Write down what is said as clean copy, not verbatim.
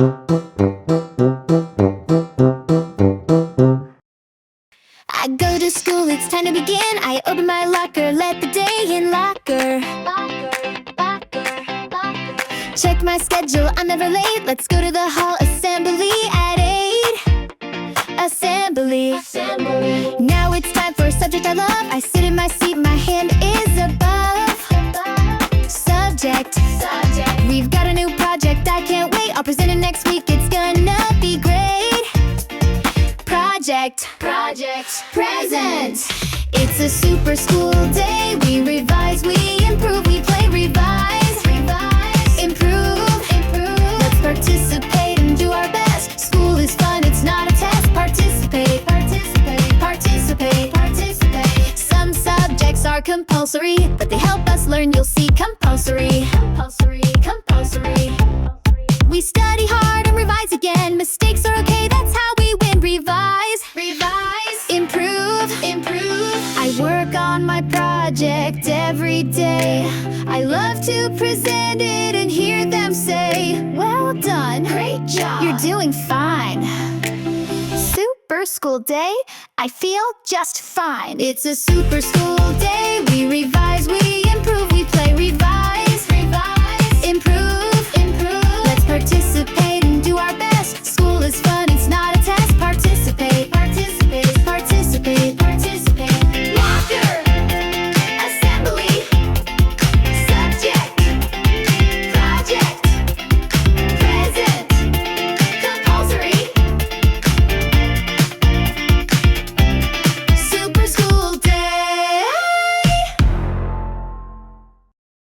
I go to school, it's time to begin. I open my locker, let the day in. Locker. Check my schedule, I'm never late. Let's go to the hall, assembly at 8. Assembly. Now it's time for a subject I love. I sit in my seat, my hand is above. Subject. We've got a new project, I can't wait. I'll present it next week, it's gonna be great. Project. Present. It's a super school day. We revise, we improve, we play, revise, improve. Let's participate and do our best. School is fun, it's not a test. Participate. Some subjects are compulsory, but they help us learn, you'll see. Compulsory. We study hard and revise again. Mistakes are okay, that's how we win. Revise, improve. I work on my project every day. I love to present it and hear them say, well done, great job, you're doing fine. Super school day, I feel just fine. It's a super school day. We revise, we improve, we play, revise.